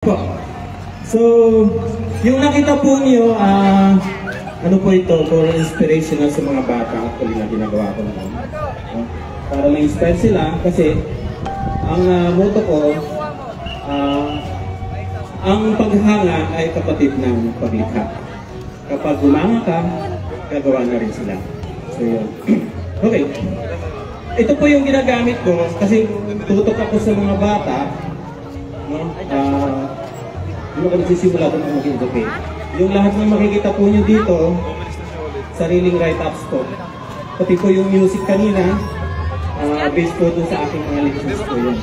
Po. So, yung nakita po niyo, ano po ito, for inspirational sa mga bata actually na ginagawa ko naman. Para ma-inspire sila kasi ang motto ko, ang paghanga ay kapatid ng paglikha. Kapag gumanga ka, gagawa na rin sila. So, yun. Okay. Ito po yung ginagamit ko kasi tutok ako sa mga bata. Yung ako nagsisimula ko na mag-educate. Yung lahat ng makikita po nyo dito, sariling write-ups po. Pati po yung music kanina, based po dun sa aking mga lectures po yun.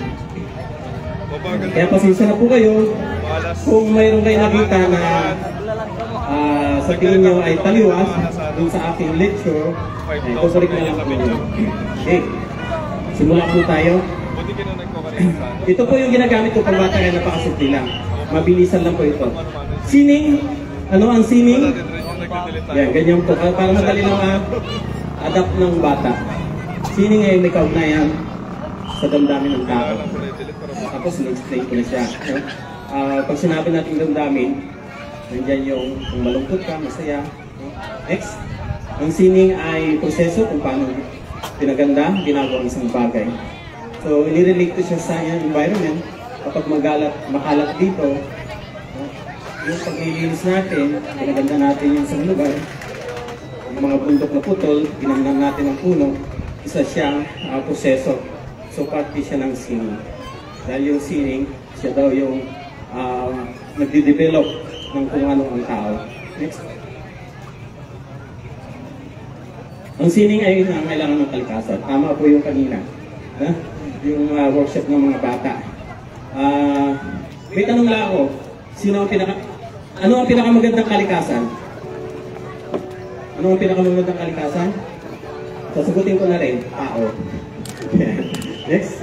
Kaya pasensya na po kayo kung mayroon kayo nakita na sa tingin nyo ay taliwas dun sa aking lecture, kukulik na lang po yun. Okay, simula po tayo. Ito po yung ginagamit ko pag bata kaya napakasimple lang. Mabilisan lang po ito. Sining. Ano ang sining? Yan, ganyan po. Para madali lang adapt ng bata. Sining ay may kaugnayan sa damdamin ng tao. Tapos na-explain ko na siya. Pag sinabi natin damdamin, nandyan yung kung malungkot ka, masaya. Next. Ang sining ay proseso kung paano pinaganda, ginagawa ang isang bagay. So, inirelate ko siya sa environment. Kapag makalat dito, yung paglilinis natin, pinaganda natin yung isang lugar, yung mga bundok na putol, ginamnan natin ang puno, isa siyang proseso. So, parte siya ng sining. Dahil yung sining, siya daw yung nagde-develop ng kung ano ang tao. Next. Ang sining ay kailangan ng kalikasan. Tama po yung kanina. Yung workshop ng mga bata. May tanong lang ako. Ano ang pinakamagandang kalikasan? Ano ang pinakamagandang kalikasan? Sasagutin ko na rin. Tao. Next.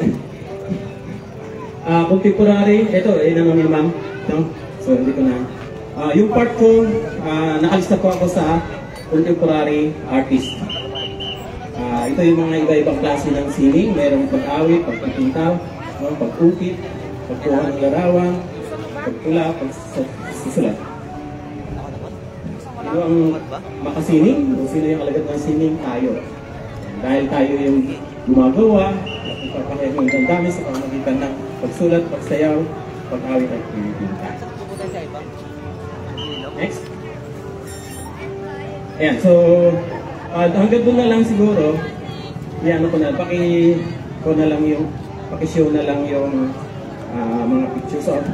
Contemporary. Ito, naman ma'am. No? So, hindi ko na. Yung part ko, nakalista ko ako sa contemporary artist. Ito yung mga iba-ibang klase ng sining. Mayroong pag-awit, pagpapintaw, pag-ukit, pagkuha ng larawan, pagtula, pagsusulat. Ito ang makasining. Kung sino yung alagad ng sining, tayo. Dahil tayo yung gumagawa at ipapakaya ng damdamin sa pamamagitan ng pagsulat, pagsayaw, pag-awit at pinipinta. Next. Ayan, so hanggang doon na lang siguro. Yan, ko na, paki-show na lang yung mga pictures of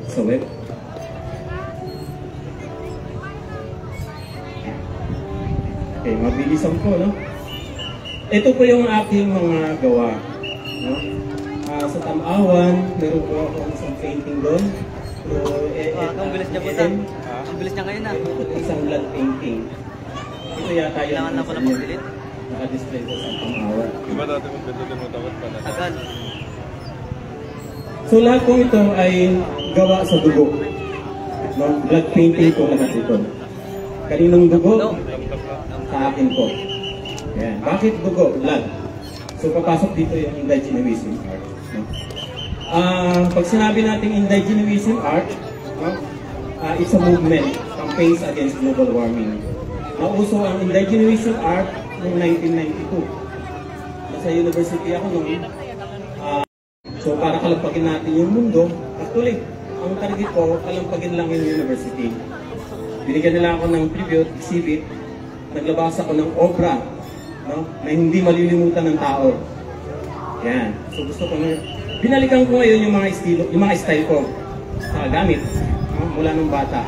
sa web. Okay, mabilisan ko, no? Ito po yung aking mga gawa, no? Sa Tamawan, meron po ako isang painting doon. Ang bilis niya po sa. Ang bilis niya ngayon na. Isang blood painting. Ito yata yung kailangan na po na pagbilit. Naka-display ko sa Tamawan. Diba dati mong ganda mo takot pa na? Tagal. So lahat po ito ay gawa sa dugo. No? Blood painting po lahat ito. Kaninong dugo? Sa akin po. Yan. Bakit dugo? Blood. So papasok dito yung indigenism art. No? Pag sinabi natin indigenism art, no? It's a movement, campaigns against global warming. Nauso ang indigenism art noong 1992. Nasa university ako noon. So para kalampagin natin yung mundo, actually, ang target ko, kalampagin lang yung university. Binigyan nila ako ng tribute exhibit, naglabas ako ng obra, no? Na hindi malilimutan ng tao. Yan. So gusto ko na, binalikan ko ngayon yung mga estilo, yung mga style ko sa gamit, no? Mula nung bata.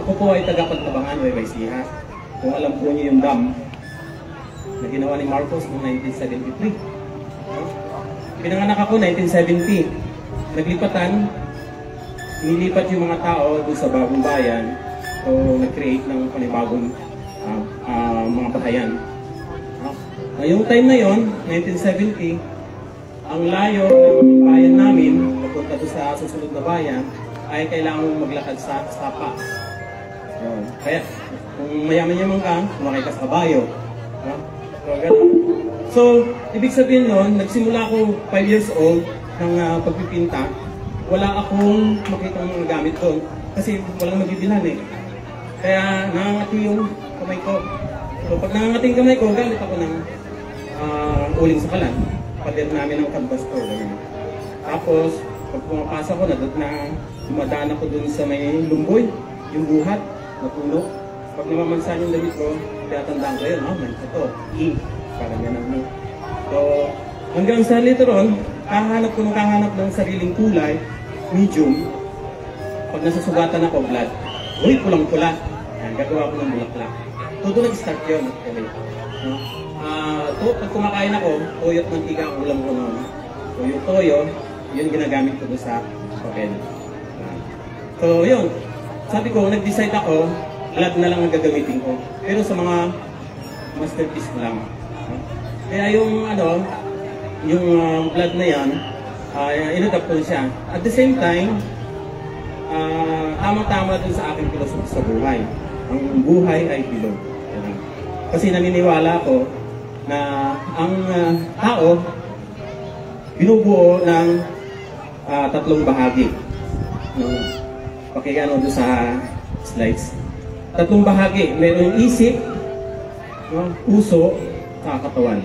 Ako po ay taga-Pagtabangan, YYC, ha? Kung alam po niyo yung dam na ginawa ni Marcos noong 1973. No? Pinanganak ako 1970. Naglipatan, nilipat yung mga tao doon sa bagong bayan o nag-create ng panibagong mga bahayan. Yung time na yon, 1970, ang layo ng bayan namin, papunta doon sa susunod na bayan, ay kailangan maglakad sa sapa. Kaya, kung mayaman-yaman ka, kumakay ka sa kabayo. ganun. So, ibig sabihin nun, nagsimula ako 5 years old ng pagpipinta. Wala akong makitang mga gamit doon kasi walang mabibilhan eh. Kaya nangangati yung kamay ko. So, pag nangangati yung kamay ko, gamit ako ng uling sa kalan. Pader namin ng canvas ko. Tapos, pag pumapasok ko, dumadaan ako dun sa may lumboy, yung buhat na puno. Pag namamansan yung damit ko, tinatandaan ko yun, ito, ink. Parang ganun. So, hanggang sa later on, kahanap ng sariling kulay, medium. Pag nasasugatan ako, blood. Uy, pulang-pula. Gagawa ko ng bulaklak. Todo nag-start yun. Okay. Pag kumakain ako, toyo at mantika ang ulam ko noon. So, yung toyo, yun ginagamit ko sa papel. So, yun. Sabi ko, nag-decide ako, blood na lang ang gagamitin ko. Pero sa mga masterpiece ko lang. Kaya yung blood na yan, inadapt ko siya. At the same time, tamang-tama dun sa aking philosophy sa buhay. Ang buhay ay bilog. Kasi naniniwala ko na ang tao binubuo ng 3 bahagi. Pakinggan doon sa slides. 3 bahagi. Meron isip, puso, katawan.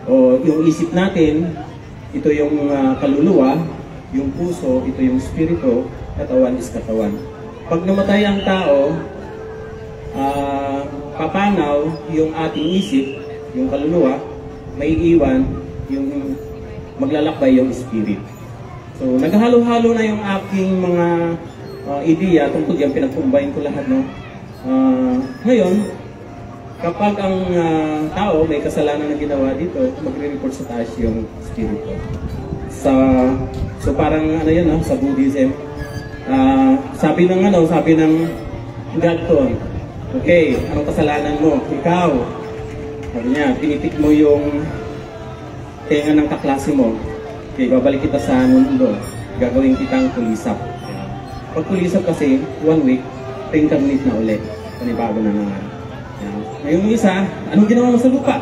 O yung isip natin, ito yung kaluluwa, yung puso, ito yung spirito, katawan is katawan. Pag namatay ang tao, papanaw yung ating isip, yung kaluluwa, may iwan yung maglalakbay yung spirit. So, naghalo-halo na yung aking mga ideya tungkol yan, pinag-combine ko lahat, no? Ngayon, kapag ang tao may kasalanan na ginawa dito, magre-report sa taas yung spirito. So parang yan, no? Sa Buddhism, sabi ng God to, okay, anong kasalanan mo? Ikaw. Sabi niya, pinitik mo yung tenga ng kaklase mo. Okay, babalik kita sa mundo. Gagawin kitang kulisap. Pag kulisap kasi, 1 week, reincarnate na ulit. Panibago na naman. Ngayong isa, anong ginawa mo sa lupa?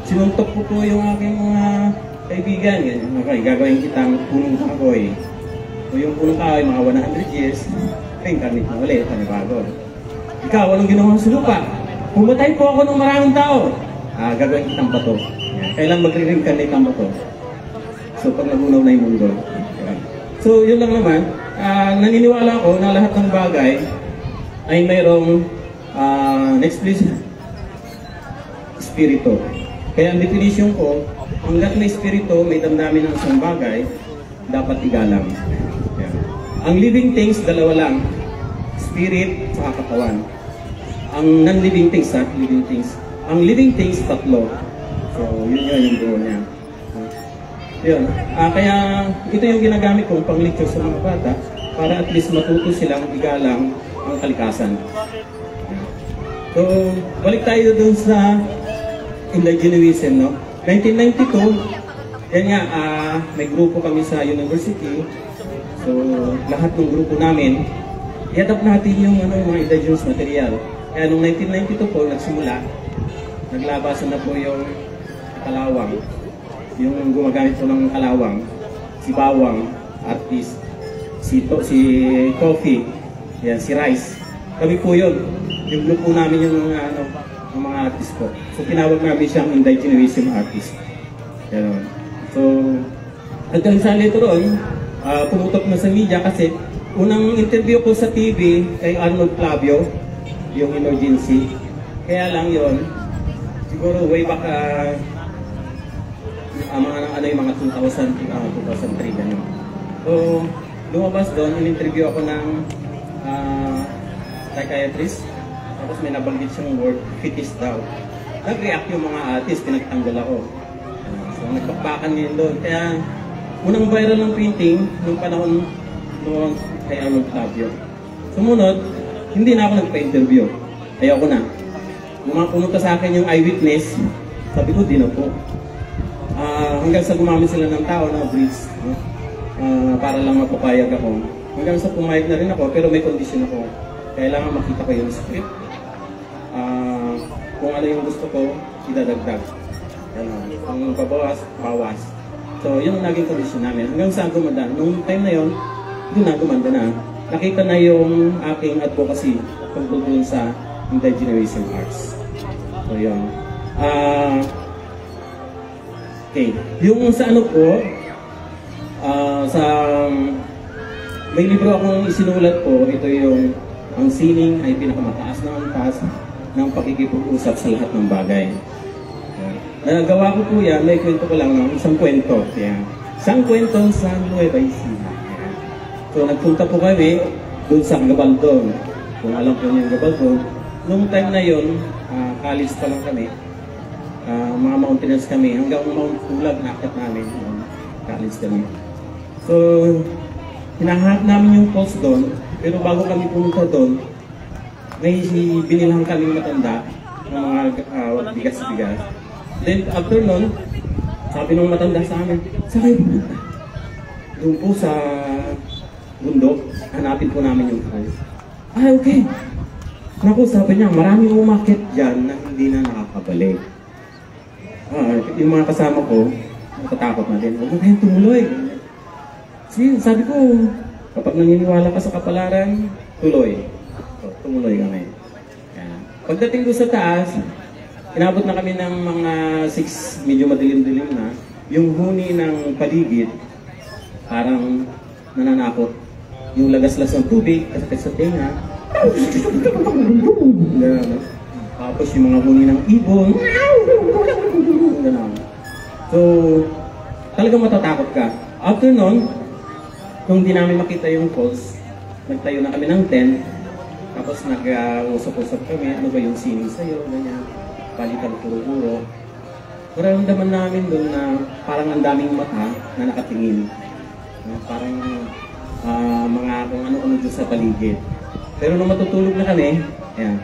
Sinuntok ko po yung aking mga kaibigan. Okay, gagawin kitang punong kahoy. O yung punong kahoy, mga 100 years, reincarnate na ulit. Panibago. Ikaw, anong ginawa mo sa lupa? Pumatay po ako ng maraming tao. Gagawin kitang bato. Kailan magre-reincarnate ang bato? So, pag nagunaw na yung mundo. So, yun lang naman. Naniniwala ko na lahat ng bagay ay mayroong next please, spirito. Kaya ang definition ko, hanggat may spirito, may damdamin ng isang bagay, dapat igalang. Ang living things, dalawa lang. Spirit at katawan. Ang non-living things, living things. Ang living things, 3. So, yun yung buo niya. Yun. Kaya ito yung ginagamit kong pang-lecture sa mga bata para at least matuto silang igalang ang kalikasan. So, balik tayo dun sa indigenism, no? 1992, yan nga, may grupo kami sa university. So, lahat ng grupo namin, i-adapt natin yung mga indigenous material. Kaya noong 1992 po, nagsimula, naglabasan na po yung kalawang. Yung gumagamit po ng kalawang, si bawang, artist, si coffee, yan, si rice. Kami po yun. Yung grupo namin yung mga artist po. So, tinawag namin siyang indigenism artist. Yan. So, hanggang sa later on, pumutok na sa media kasi unang interview ko sa TV kay Arnold Flavio, yung emergency. Kaya lang yon, siguro way back yung mga 2003 ganun. So, lumabas doon, in-interview ako ng psychiatrist. Tapos may nabanggit siyang word, fetish daw. Nag-react yung mga artist, pinagtanggol ako. So, nagpakbakan ngayon doon. Kaya, unang viral ng printing, nung panahon noon kay Arnold Flavio. Sumunod, hindi na ako nagpa-interview. Ayoko na. Nung pumunta sa akin yung eyewitness, sabi ko, di na po. Hanggang sa gumamit sila ng tao na bridge, para lang mapapayag ako. Hanggang sa pumayag na rin ako, pero may condition ako. Kailangan makita ko yung script. kung ano yung gusto ko, idadagdag. Ganon. Kung babawas, bawas. So, yun ang naging kondisyon namin. Hanggang sa gumanda. Nung time na yun, doon na gumanda na. Nakita na yung aking advocacy pagtutulong sa Indigenous Arts. So, yun. Okay. Yung sa ano po, sa may libro akong isinulat po, ito yung ang sining ay pinakamataas na antas ng pakikipag-usap sa lahat ng bagay. Nagawa ko po yan, may kwento ko lang ng isang kwento. Yan. Isang kwento sa Nueva Ecija. So nagpunta po kami doon sa Gabaldon. Kung alam po niyo yung Gabaldon, nung time na yun, college pa lang kami, mga mountaineers kami, hanggang Mount Pulag nakit namin, college kami. So, hinahanap namin yung falls doon, pero bago kami pumunta doon, may binilhan kaming matanda ng mga bigas-bigas. Then, after nun, sabi nung matanda sa amin, saan kayo pumunta? Doon po sa bundok, hanapin po namin yung falls. Okay. Naku, sabi niya, maraming umakit dyan na hindi na nakakabalik. Yung mga kasama ko, natatakot na din, huwag na kayong tumuloy. Sabi ko, kapag naniniwala ka sa kapalaran, tuloy. So, tumuloy kami. Yan. Pagdating doon sa taas, inabot na kami ng mga 6, medyo madilim-dilim na. Yung huni ng paligid, parang nananakot. Yung lagaslas ng tubig, kasakit sa tenga. Tapos yung mga huni ng ibon. So, talagang matatakot ka. After nun, kung di namin makita yung falls, nagtayo na kami ng tent, tapos nag-usap-usap kami, ano ba yung sining sa'yo, ganyan, palitan puro-puro. Maramdaman namin doon na parang ang daming mata na nakatingin. Parang mga kung ano-ano doon sa paligid. Pero nung matutulog na kami, ayan,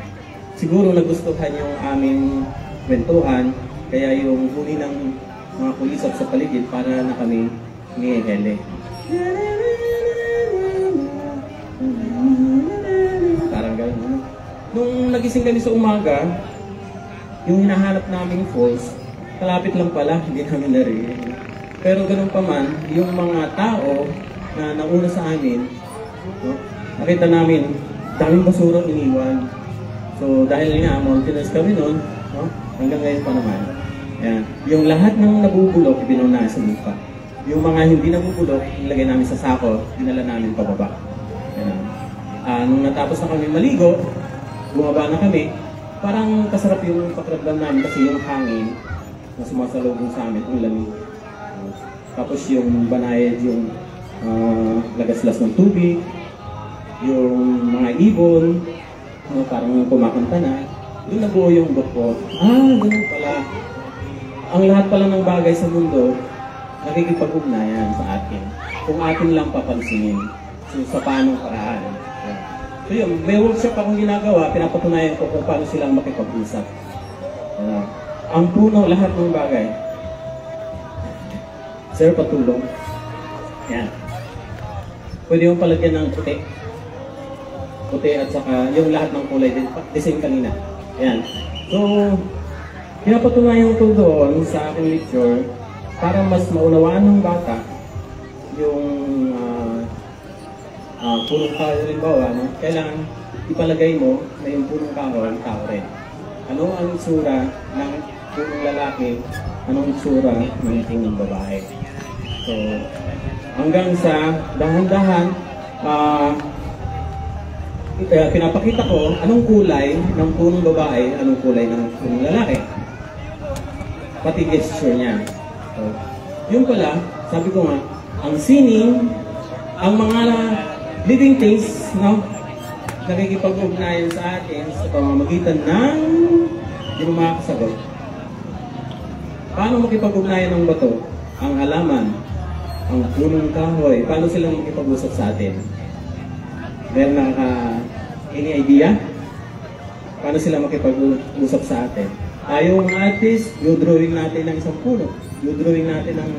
siguro nagustuhan yung aming kwentuhan, kaya yung huli ng mga kulisap sa paligid para na kami nihihele. Parang gano'n. Nung nagising kami sa umaga, yung hinahanap naming falls, kalapit lang pala, hindi namin narinig. Pero gano'n pa man, yung mga tao na nauna sa amin, no, nakita namin, daming basura iniwan. So dahil nga, mountainous kami noon, no, hanggang ngayon pa naman. Yan. Yung lahat ng nabubulok, ibinuna sa lupa. Yung mga hindi nabubulok, ilagay namin sa sako, dinala namin pababa. Nung natapos na kami maligo, bumaba na kami, parang kasarap yung pakiramdam namin kasi yung hangin na sumasalubong sa amin, ang lamig. Tapos yung banayad, yung lagaslas ng tubig, yung mga ibon, parang kumakanta na, doon nabuo yung book ko. Ganun pala. Ang lahat pala ng bagay sa mundo, nakikipag-ugnayan sa atin. Kung atin lang papansinin. So, sa paanong paraan. So yun, may workshop akong ginagawa, pinapatunayan ko kung paano silang makipag-usap. Ang puno, lahat ng bagay. Sir, patulong. Yan. Pwede yung palagyan ng puti. Puti at saka yung lahat ng kulay din. Design kanina. Yan. So, pinapatunayan ko doon sa aking lecture para mas maunawaan ng bata yung punong kahoy, halimbawa, no? Kailangan ipalagay mo na yung punong kahoy, tao rin. Ano ang itsura ng punong lalaki, anong itsura ng punong babae. So, hanggang sa dahan-dahan, pinapakita ko anong kulay ng punong babae, anong kulay ng punong lalaki. Pati gesture niya. So, yun pala, sabi ko nga, ang sining, ang mga living things, no, nakikipag-ugnayan sa atin sa pamamagitan ng hindi mo makakasagot. Paano makipag-ugnayan ng bato? Ang halaman, ang punong kahoy, paano silang makipag-usap sa atin? Meron any idea? Paano sila makipag-usap sa atin? Yung mga artist, yung drawing natin ng isang puno. Yung drawing natin ng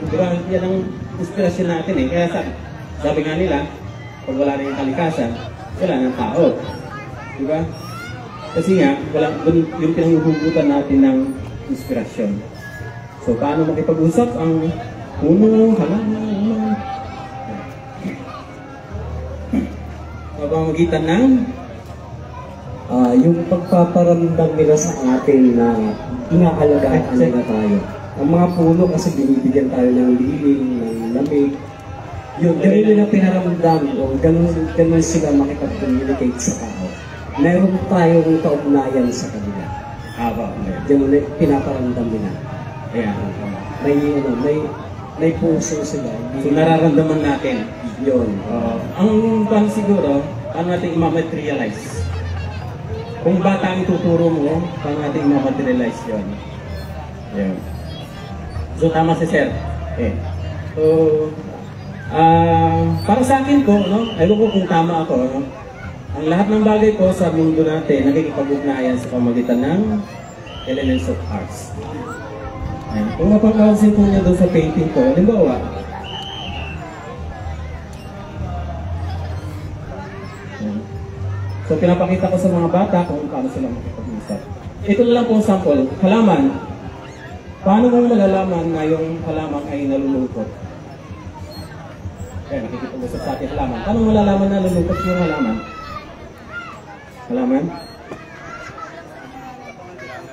yan ang inspirasyon natin eh. Kaya sabi nga nila, pag wala na yung kalikasan, wala ng tao. Diba? Kasi nga, dun yung pinanghuhugutan natin ng inspirasyon. So, paano makipag-usap ang puno, halaman, pamamagitan ng yung pagpaparamdam nila sa atin na inaalagaan nila tayo. Ang mga puno kasi binibigyan tayo ng lilim, ng lamig. Yung ganun nila pinaramdam o ganun sila makipag-communicate sa tao. Meron tayong kaugnayan sa kanila. Yung pinaparamdam nila. Ayan. May puso sila. So, nararamdaman natin. Yun. Ang bang siguro, paano natin i-materialize? Kung bata ang ituturo mo, paano natin i-materialize yun? Yeah. So, tama si Sir. So, para sa akin ko, no? Ewan ko kung tama ako, no? Ang lahat ng bagay ko sa mundo natin, nakikipag-ugnayan sa pamagitan ng elements of arts. Ayan. Kung mapapansin po niyo doon sa painting ko, halimbawa, so pinapakita ko sa mga bata kung paano sila makipag-usap. Ito na lang pong sample, halaman. Paano mo malalaman na yung halaman ay nalulungkot? Kaya nakikipag-usap sa ating halaman. Paano mo malalaman na nalulungkot yung halaman? Halaman?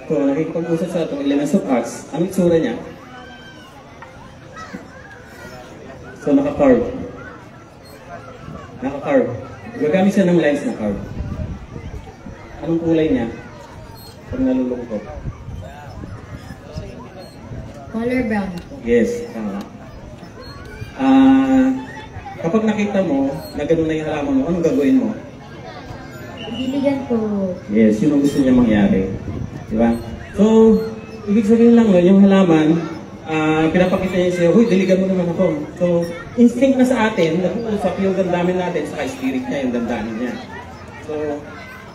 So nakikipag-usap sa itong elements of arts. Anong itsura niya? So naka-carve. Naka-carve. Gagamit siya ng lines na carve. Anong kulay niya pag nalulungkot? Color brown. Yes. Kapag nakita mo na gano'n na yung halaman mo, anong gagawin mo? Diligan ko. Yes, yun ang gusto niya mangyari. Diba? So, ibig sabihin lang, yung halaman, pinapakita niya siya, huy, diligan mo naman ako. So, instinct na sa atin, nag-uusap yung damdamin natin, saka spirit niya, yung damdamin niya. So,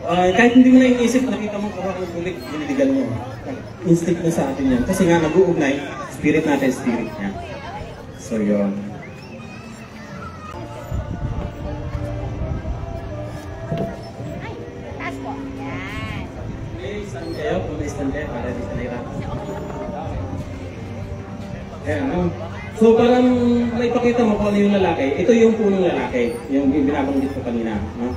kahit hindi mo na iniisip, nakita mo kuha ng kulit, diniligan mo. Instinct na sa atin yan. Kasi nga, nag-uugnay, spirit natin, spirit niya. So, yun. Stand kayo, kung stand kayo, para di sa nila. Ayan, so, parang naipakita mo kung ano yung lalaki. Ito yung punong lalaki, yung binabanggit ko kanina. No?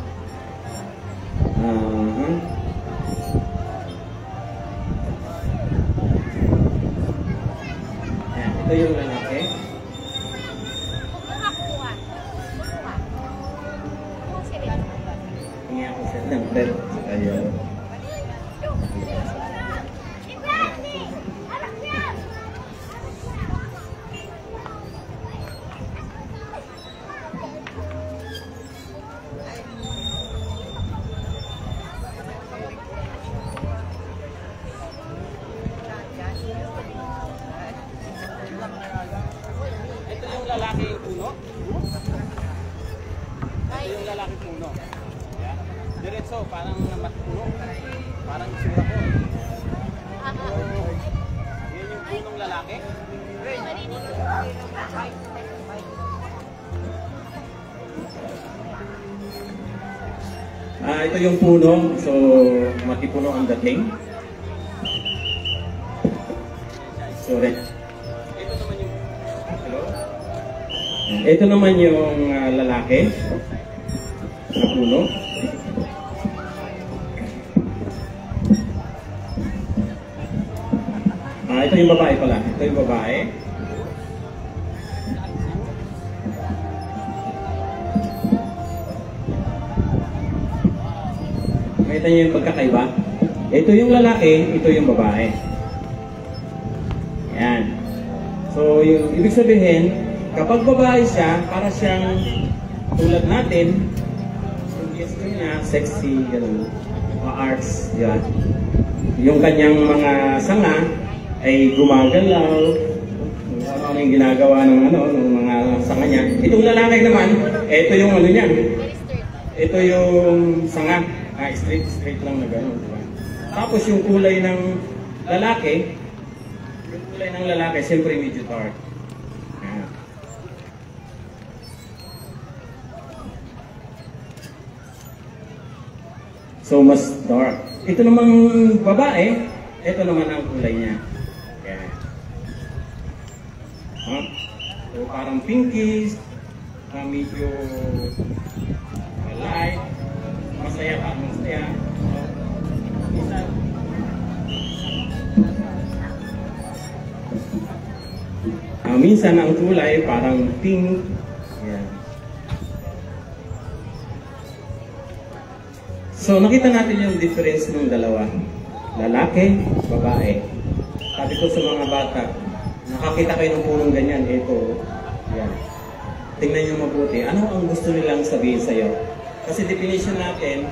Ayan, ito yung lalaki. Hingi ako siya ng bread. Ayun. Ito yung lalaki puno. Ito yung lalaki puno. Yeah. Diretso, parang matpuno. Parang sura ko. Yan yung punong lalaki. Ito yung puno. So, matipuno ang dating. Sorry. Ito naman yung lalaki na puno. Ito yung babae pala. Ito yung babae. Makita niyo yung pagkakaiba? Ito yung lalaki, ito yung babae. Yan. So, yung ibig sabihin, kapag babae siya, para siyang tulad natin, yung gesto niya, sexy, gano'n, arts, yan. Yung kanyang mga sanga ay gumagalaw, ano yung ginagawa ng mga sanga niya. Itong lalaki naman, ito yung ano niya. Ito yung sanga, straight lang na gano'n. Diba? Tapos yung kulay ng lalaki, siyempre medyo dark. So, mas dark. ito namang babae, ito naman ang kulay niya. Yan. So parang pinkish, medyo light, masaya pa, masaya. Minsan ang kulay parang pink. Yan. So nakita natin yung difference ng dalawa. Lalaki, babae. Sabi ko sa mga bata, nakakita kayo ng punong ganyan, ito. Yan. Tingnan nyo mabuti. Ano ang gusto nilang sabihin sa'yo? Kasi definition natin,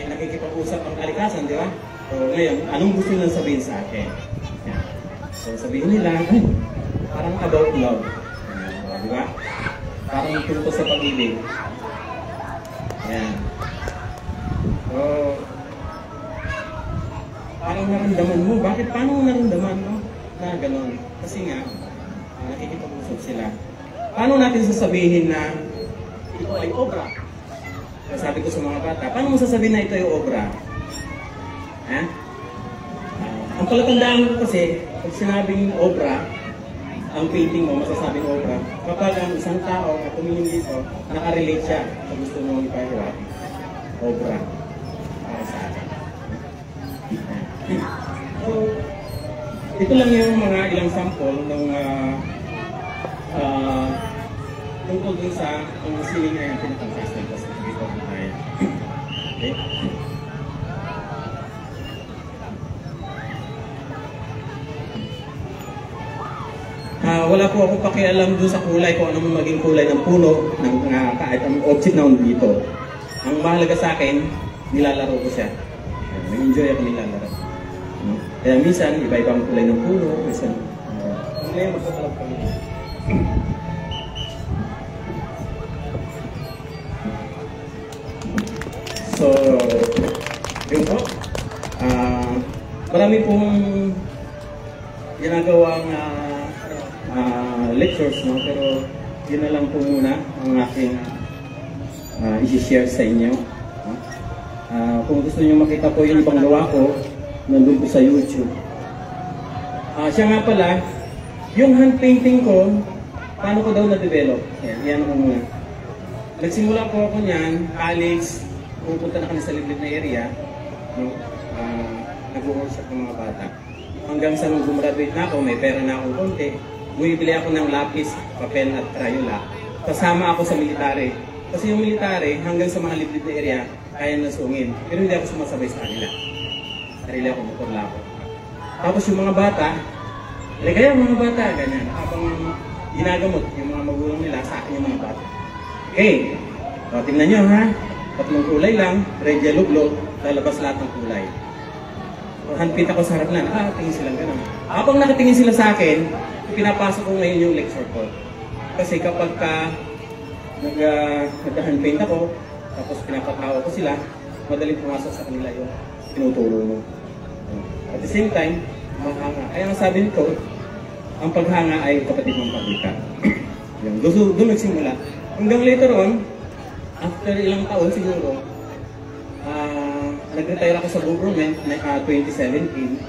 nakikipag-usap ang kalikasan, di ba? So ngayon, anong gusto nilang sabihin sa akin? Yan. So sabihin nila, ay, parang about love. Di ba? Parang tungkol sa pag-ibig. Yan. So, parang naramdaman mo. Bakit? Paano naramdaman mo na gano'n? Kasi nga, nakikipag-usap sila. Paano natin sasabihin na ito ay obra? Sabi ko sa mga bata, paano mo sasabihin na ito ay obra? Ang palatandaan ko kasi, pag sinabing obra, ang painting mo, masasabing obra, kapag ang isang tao na tumingin dito, nakarelate siya sa gusto mong ipahiwati. Obra. Para sa akin. So, ito lang yung mga ilang sample ng tungkol dun sa ang siling na yung pinaka-fasting kasi dito tayo. Okay? Wala po ako pakialam dun sa kulay kung ano maging kulay ng puno ng kahit ang object na dito. Ang mahalaga sa akin, nilalaro ko siya. Nag-enjoy ako nilalaro. Kaya minsan, iba-iba ang kulay ng puno. Minsan, ngayon magkakalap kami. So, yun po. Marami pong ginagawang lectures, no? Pero yun na lang po muna ang aking i-share sa inyo. Kung gusto niyo makita po yung ibang gawa ko, nandun po sa YouTube. Siya nga pala, yung hand painting ko, paano ko daw na-develop? Yan ko muna. Nagsimula po ako niyan, college, pupunta na kami sa liblib na area, no? Nag-workshop ng mga bata. Hanggang sa nung gumraduate na ako, may pera na akong konti, bumibili ako ng lapis, papel at Crayola. Kasama ako sa military. Kasi yung military, hanggang sa mga liblib na area, kaya nasungin. Pero hindi ako sumasabay sa kanila. Sarili ako, motor lang ako. Tapos yung mga bata, kaya mga bata, ganyan. Habang ginagamot yung mga magulang nila sa akin yung mga bata. Okay, so, tingnan nyo ha. Tatlong kulay lang, red, yellow, blue, lalabas lahat ng kulay. So, handpit ako sa harap na, nakatingin silang gano'n. Habang nakatingin sila sa akin, pinapasok ko ngayon yung lecture ko. Kasi kapag nag-handpaint ako, tapos pinapatawa ko sila, madaling pumasok sa kanila yung tinuturo mo. At the same time, maghanga. Kaya ang sabi nito, ang paghanga ay kapatid ng paglika. Doon nagsimula. Hanggang later on, after ilang taon siguro, nag-retire ako sa government na 2017.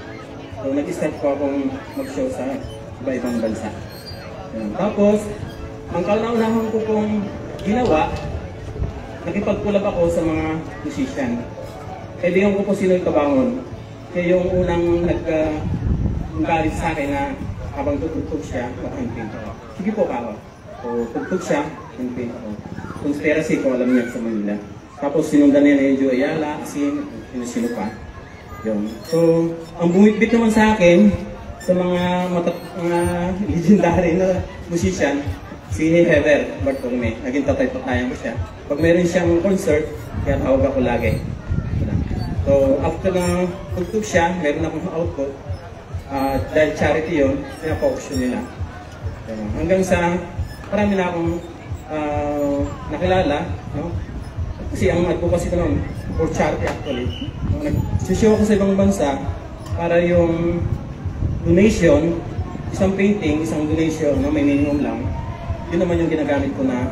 So nag-start po akong mag-show sa iba-ibang bansa. Tapos, ang kauna-unahan ko pong ginawa, nakipagpulab ako sa mga musician. Kaibigan ko po si Noy Tabangon. Kaya yung unang nag-encourage sa akin na habang tutugtog siya, mag-handpaint ako. Sige po ka ako. So, tugtog siya, handpaint ako. Conspiracy ko, alam niya sa Manila. Tapos sinundan niya na yung Joe Ayala, Asin, sino pa. Yun. So, ang bumitbit naman sa akin, sa mga legendary na musician, si Heather Bartolome. Naging tatay-patayan ko siya. Pag meron siyang concert, kaya tawag ako lagi. So, after na tugtog siya, meron akong output. Dahil charity yun, pinapa-auction nila. Hanggang sa, marami na akong nakilala. No? Kasi ang advocacy ko noon, for charity actually. Nag-show ako sa ibang bansa para yung donation, isang painting, isang donation na may minimum lang, yun naman yung ginagamit ko na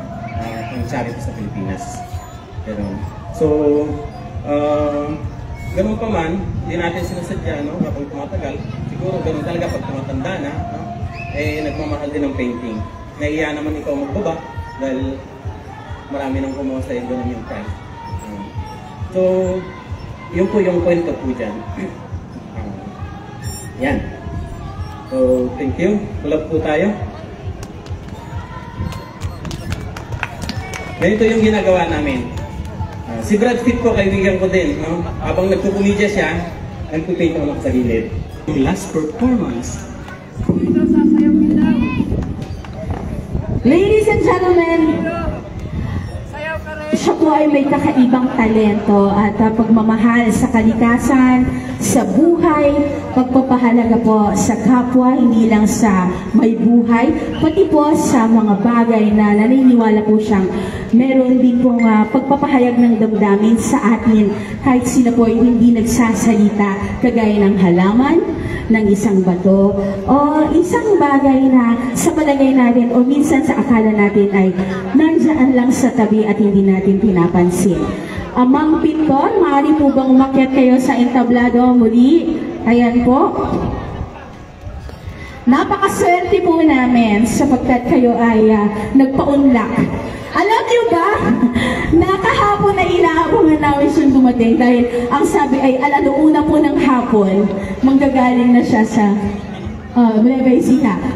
ang charity sa Pilipinas. So, ganun pa man, hindi natin sinasadya, no? Kapag tumatagal, siguro ganun talaga pag tumatanda na, no? Eh, nagmamahal din ng painting. Naiya naman ikaw magbaba dahil marami nang kumuha sa iyo ganun yung price. So, yun po yung kwento po dyan. Yan. So, thank you. Tulap po tayo. Ganito yung ginagawa namin. Si Brad Pitt po, kaibigan ko din. No? Habang nagkukumedya siya, nagpupaint ako sa gilid. Last performance. Ladies and gentlemen, siya po ay may kakaibang talento at pagmamahal sa kalikasan, sa buhay, pagpapahalaga po sa kapwa, hindi lang sa may buhay, pati po sa mga bagay na naniniwala po siyang meron din pong pagpapahayag ng damdamin sa atin kahit sila po ay hindi nagsasalita, kagaya ng halaman, ng isang bato, o isang bagay na sa palagay natin o minsan sa akala natin ay nandiyan lang sa tabi at hindi natin pinapansin. Amang Pinton, maaari po bang umakyat kayo sa entablado muli? Ayan po. Napakaswerte po namin sapagkat kayo ay nagpaunlak. Alam niyo ba, nakahapon na inaabangan namin siyang dumating dahil ang sabi ay alauna po ng hapon, manggagaling na siya sa Nueva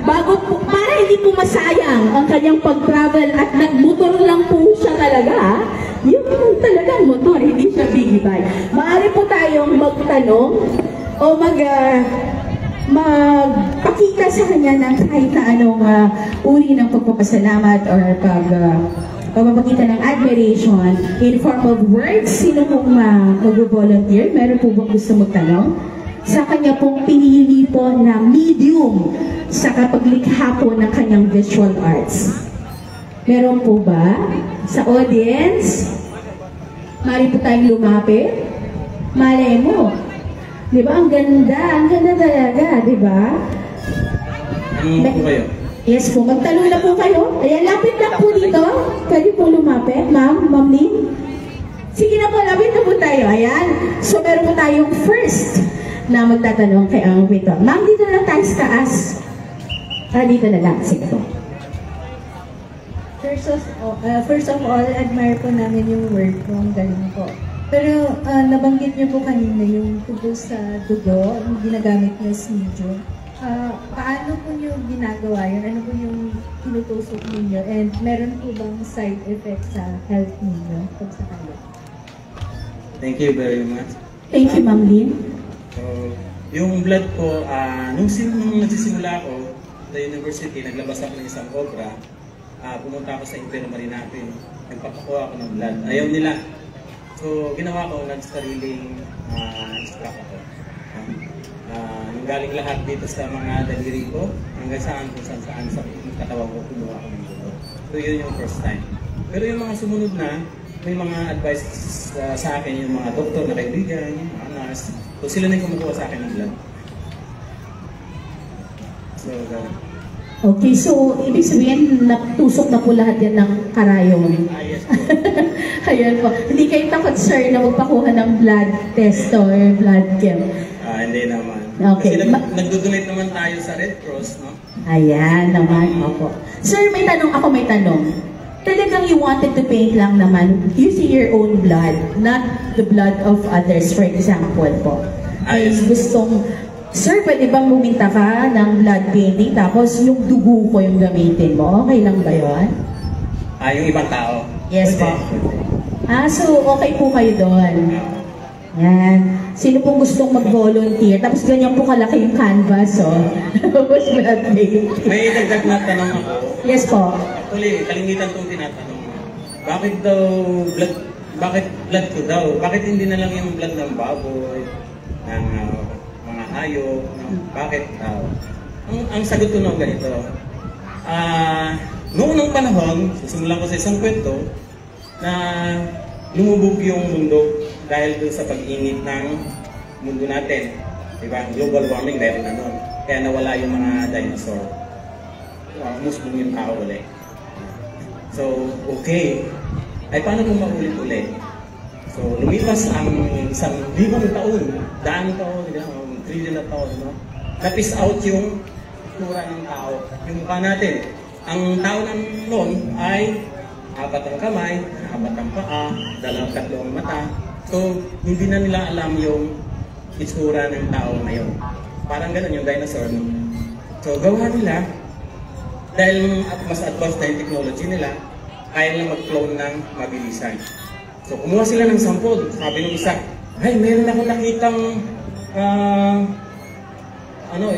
bago po, para hindi po masayang ang kanyang pag-travel at nagmotor lang po siya talaga. Yung talagang motor, hindi siya bigibay. Maaari po tayong magtanong o magpakita sa kanya ng kahit na anong uri ng pagpapasalamat or pagpapakita ng admiration in form of words. Sino pong mag-volunteer? Meron po bang gusto magtanong? Sa kanya pong pinili po na medium sa kapaglikha po ng kanyang visual arts. Meron po ba? Sa audience? Mari po tayong lumapit. Malay mo. Di ba? Ang ganda talaga, di ba? Ano po kayo? Yes po, magtalo na po kayo. Ayan, lapit lang po dito. Pwede po lumapit, ma'am, Ma'am Lynn. Sige na po, lapit na po tayo. Ayan. So, meron po tayong first na magtatanong kay ang wait. Ma'am, dito na lang tayo sa taas. Dito na lang. Sige po. First of all, admire po namin yung work mo. Ang galing po. Pero nabanggit niyo po kanina yung tungkol sa dugo, yung ginagamit niyo sa medium. Paano po niyo ginagawa yun? Ano po yung tinutusok ninyo? And meron po bang side effect sa health ninyo pag sa kayo? Thank you very much. Thank you, Ma'am Lynn. So, yung blood ko, nung nagsisimula ako sa university, naglabas ako ng isang obra, pumunta ako sa infirmary natin, nagpapakuha ako ng blood. Ayaw nila. So, ginawa ko, nagsariling stock ako. Galing lahat dito sa mga daliri ko, hanggang saan kung saan sa katawan ko, kumuha ako ng dugo. So, yun yung first time. Pero yung mga sumunod na, may mga advice sa akin, yung mga doktor na kaibigan, yung mga nurse. So, sila na yung kumukuha sa akin ng blood. So, okay, so ibig sabihin, natusok na po lahat yan ng karayom. yes po. Ayan po. Hindi kayo takot, sir, na magpakuha ng blood test or blood chem? Hindi naman. Okay. Kasi nagdo-donate naman tayo sa Red Cross, no? Ayan naman. Opo. Sir, may tanong. Talagang you wanted to paint lang naman using your own blood, not the blood of others, for example po. Ay yes. gustong, sir, pwede bang buminta ka ng blood painting tapos yung dugo ko yung gamitin mo? Okay lang ba yun? Yung ibang tao? Yes po. So okay po kayo doon. Yan. Sino pong gustong mag-volunteer? Tapos ganyan po kalaki yung canvas, oh. Tapos blood painting. May dagdag na tanong ako. Yes po. Actually, kalimitan kong tinatanong. Bakit blood ko daw? Bakit hindi na lang yung blood ng baboy, ng mga hayop, bakit daw? Ang sagot ko nung ganito. Noong unang panahon, sisimulan ko sa isang kwento, na lumubog yung mundo dahil dun sa pag-init ng mundo natin. Diba? Global warming, meron na nun. Kaya nawala yung mga dinosaur. Musbong yung tao ulit. So, okay. Ay, paano kung maulit-ulit? So, lumipas ang 1,000 taon, daang taon, trillion na taon, no? Napis out yung tura ng tao. Yung mukha natin. Ang tao ng noon ay 4 ang kamay, 4 ang paa, 2 ang mata. So, hindi na nila alam yung itsura ng tao ngayon. Parang ganun yung dinosaur. No? So, gawa nila, dahil mas advanced na yung technology nila, kaya lang mag-clone ng mabilisan. So, kumuha sila ng sample. Sabi ng isa, ay, meron ako nakitang,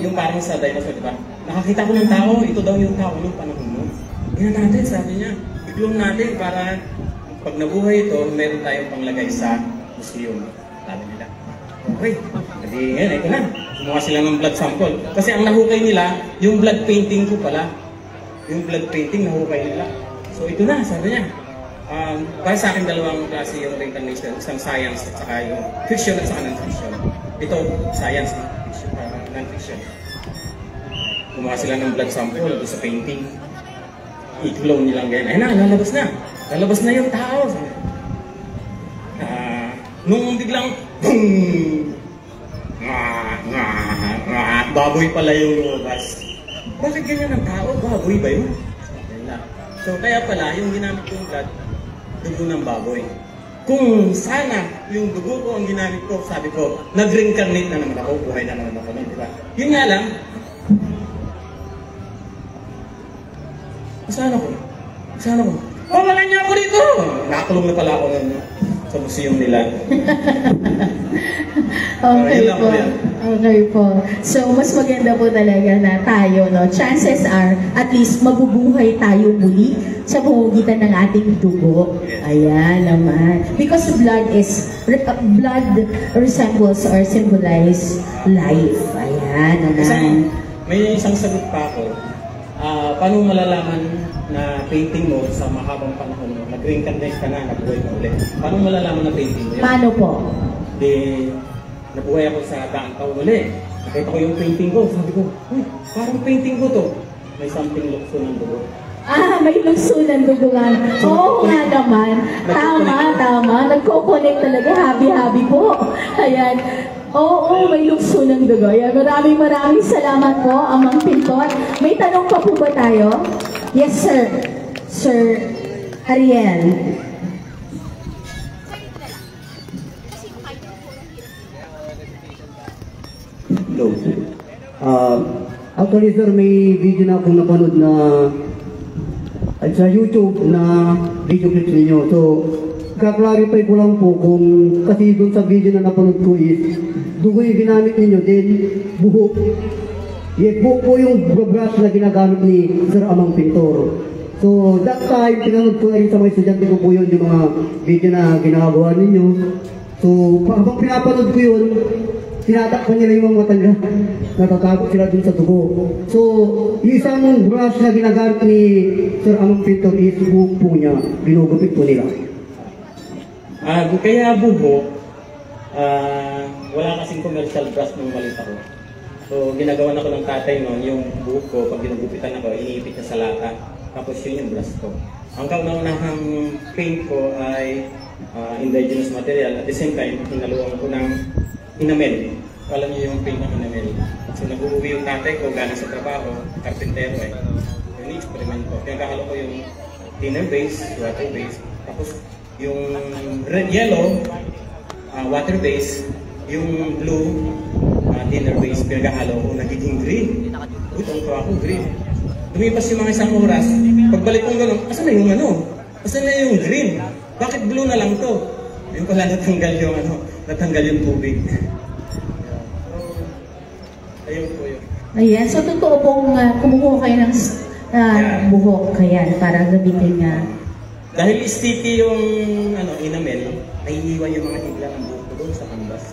yung parang sa dinosaur, di ba? Nakakita ko ng tao, ito daw yung tao ng panahon mo. Yan natin, sabi niya. I-clone natin para pag nabuhay ito, meron tayong panglagay sa museum. Sabi nila. Okay, hindi yan, ito na. Kumuha sila ng blood sample. Kasi ang nahukay nila, yung blood painting ko pala. Yung blood painting, nahukay nila. So ito na, sabi niya. Para sa akin, dalawang klase yung reincarnation. Isang science at saka yung fiction at saka non-fiction. Ito, science, non-fiction. Kumuha sila ng blood sample doon sa painting. I-clone nilang ganyan. Ayun na, lalabas na. Lalabas na yung tao. Nung biglang, baboy pala yung lumabas. Bakit ganyan ang tao? Baboy ba yun? So kaya pala, yung ginamit kong blood, dugo ng baboy. Kung sana yung dugo ko ang ginamit ko, sabi ko, nag-reincarnate na naman ako, buhay na naman ako, di ba? Yun nga lang, saan ako? Saan ako? Wala niya ako dito! Nakakulong na pala ako sa museum nila. Okay po. Okay po. So, mas maganda po talaga na tayo, no? Chances are, at least mabubuhay tayo muli sa pamamagitan ng ating dugo. Ayan naman. Because blood resembles or symbolize life. Ayan naman. May isang sagot pa ako. Paano malalaman na painting mo sa mahabang panahon mo? Nag-reincarnate ka na, nabuhay ka ulit. Paano malalaman na painting mo? Paano po? Nabuhay ako sa daang taon ulit. Nakita ko yung painting ko. Sabi ko, parang painting ko to. May something lukso ng dugo. May lukso ng dugo nga. Oo nga naman. Tama. Nagko-connect talaga. Happy po. Ayan. Oo, may lukso ng dugo. Ayan, maraming salamat po, Amang Pintot. May tanong pa po ba tayo? Yes, sir. Sir Ariel. Hello. Actually, sir, may video na akong napanood na sa YouTube na video clips ninyo. So, kaklarify ko lang po kung kasi doon sa video na napanood ko is dugo yung ginamit ninyo, then buhok. Yes, buhok po yung brush na ginagamit ni Sir Amang Pintor. So, that time, pinanood ko na rin sa mga estudyante ko po yun, yung mga video na ginagawa ninyo. So, habang pinapanood ko yun, tinatakpan nila yung mga mata nila. Natatakot sila dun sa dugo. So, yung isang brush na ginagamit ni Sir Amang Pintor is buhok po niya. Binugupit po nila. Kaya buhok, wala kasing commercial brush nung malit ako. So, ginagawa na ko ng tatay noon, yung buhok ko, pag ginugupitan ako, iniipit niya sa lata. Tapos yun yung brush ko. Ang kauna-unahang paint ko ay indigenous material. At the same time, hinaluan ko ng enamel. Alam niyo yung paint ng enamel. So, nag-uwi yung tatay ko, galing sa trabaho, karpintero eh. Yung experiment ko. Kaya kakalo ko yung thinner base, water base. Tapos, yung red yellow, water base, yung blue, thinner base, pinagahalo ko, nagiging green. Utong ko ako, green. Lumipas yung mga isang oras, pagbalik kong gano'n, asan na yung ano? Asan na yung green? Bakit blue na lang to? Yung pala natanggal yung tubig. Ayun po yun. Ayan, so totoo pong kumukuha kayo ng buhok, kaya para gamitin nga. Dahil sticky yung enamel, naiiwan yung mga higla ng buhok ko doon sa canvas.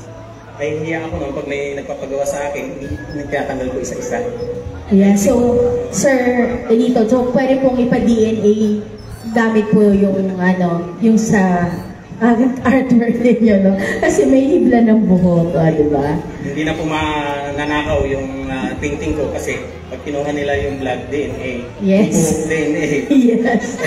Ay hiya ako noon pag may nagpapagawa sa akin, nagtatanggal ko isa-isa. Ayan, so Sir Elito, so pwede pong ipa-DNA gamit po yung sa artwork ninyo, no? Kasi may hibla ng buhok, di ba? Hindi na po mananakaw yung painting ko kasi pag kinuha nila yung blood DNA, Yes. yung DNA, Yes.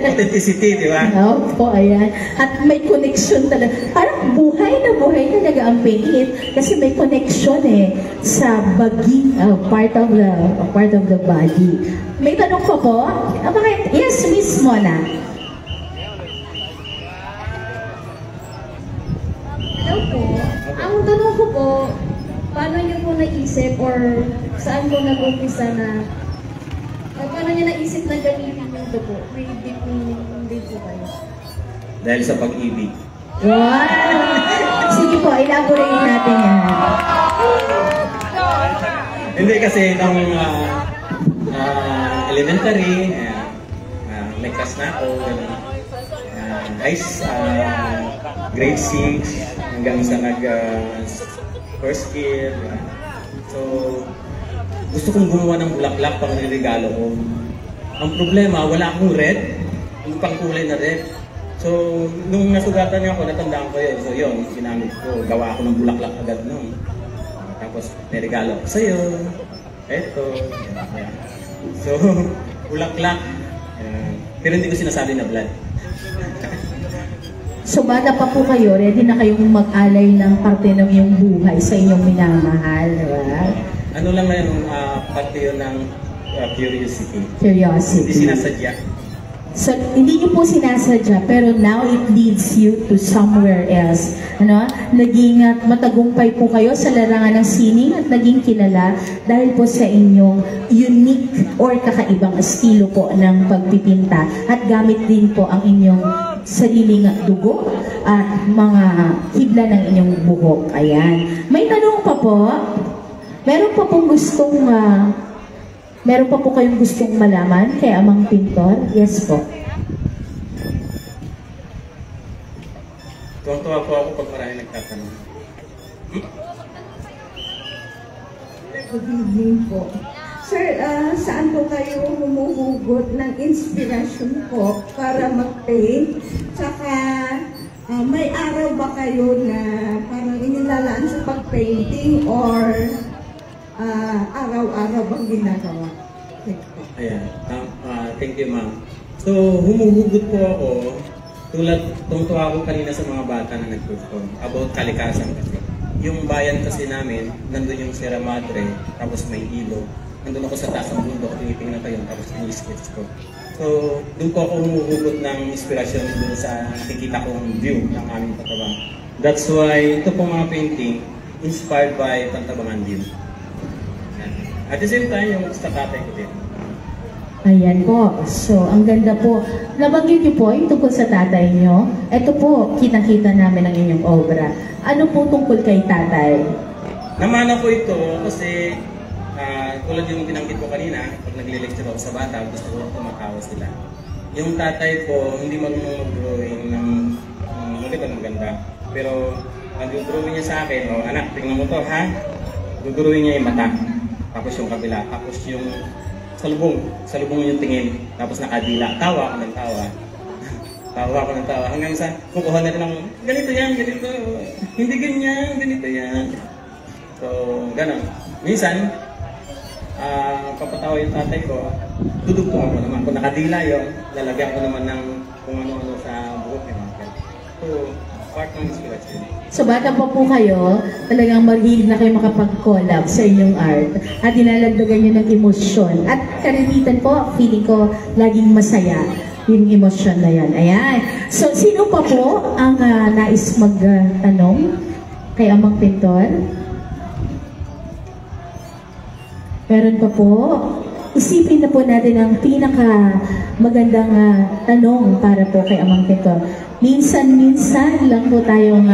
authenticity, di ba? Opo, ayan. At may connection talaga. Parang buhay na buhay talaga ang painting kasi may connection sa baging part of the body. May tanong ko po? Bakit? Yes, Miss Mona. Hello po. Ang tanong ko po, paano niyo po naisip or saan po nag-umpisa na paano niyo naisip na gamitin yung dugo? May deep meaning din po kayo. Dahil sa pag-ibig. Wow! Sige po, elaborate natin yan. Hindi kasi nung elementary, may class na ako, grade 6, hanggang sa first year. So, gusto kong gumawa ng bulaklak pang regalo ko. Ang problema, wala akong red, yung pangkulay na red. So, nung nasugatan niya ako, natandaan ko yun. So, yun, ginamit ko. Gawa ako ng bulaklak agad nun. Tapos, may regalo ko sa'yo. Eto. Yan. So, bulaklak. Pero hindi ko sinasabi na blood. So, bata pa po kayo, ready na kayong mag-alay ng parte ng iyong buhay sa inyong minamahal, right? Ano lang na yun, parte yun ng curiosity. Curiosity. Hindi sinasadya. So, hindi niyo po sinasadya, pero now it leads you to somewhere else. Ano? Naging matagumpay po kayo sa larangan ng sining at naging kilala dahil po sa inyong unique or kakaibang estilo po ng pagpipinta at gamit din po ang inyong sariling dugo at mga hibla ng inyong buhok. Ayan. May tanong pa po. Meron pa po kayong gustong malaman kay Amang Pintor? Yes po. Tuwang-tuwa po ako pag marami nagtatanong. Good evening po. Sir, saan po kayo humuhugot ng inspiration po para mag-paint? Tsaka, may araw ba kayo na parang inilalaan sa pag-painting or araw-araw bang ginagawa? Ayan. Thank you, ma'am. So, humuhugot po ako tulad tuwa ko kanina sa mga bata na nag-perform about kalikasan kasi. Yung bayan kasi namin, nandun yung Sierra Madre, tapos may ilog. Nandun ako sa taas ng bundok, tinitingnan ko yun, tapos ini-sketch ko. So, doon po ako humuhugot ng inspirasyon doon sa nakikita kong view ng aming Pantabangan. That's why ito pong mga painting, inspired by Pantabangan view. At the same time, yung sa tatay ko din. Ayan po. So, ang ganda po. Nabanggit niyo po yung tungkol sa tatay niyo. Ito po, kitang-kita namin ang inyong obra. Ano po tungkol kay tatay? Namana ko ito kasi tulad yung binanggit ko kanina, pag nagle-lecture ako sa bata, gusto ko tumatawa sila. Yung tatay ko, hindi marunong mag-drawing ng maganda. Pero, nag-drawing niya sa akin, anak, tingnan mo to ha? Dudrawing niya yung mata. Tapos yung kabila, tapos yung salubong yung tingin, tapos nakadila, tawa ako ng tawa. Tawa ako ng tawa, hanggang sa kukuha natin ng ganito yan, ganito, hindi ganyan, ganito yan. So, gano'n. Minsan, papatawa yung tatay ko, dudugtungan ko naman. Kung nakadila yun, lalagyan ko naman ng kung ano-ano sa buhok niya. So, part ng inspiration. So, bata pa po kayo, talagang mahilig na kayo makapag-collab sa inyong art at dinalagdagan nyo ng emosyon. At karamitan po, feeling ko, laging masaya yung emosyon na yan. Ayan. So, sino pa po ang nais magtanong kay Amang Pintor? Meron pa po. Isipin na po natin ang pinaka magandang tanong para po kay Amang Pintor. Minsan-minsan lang po tayong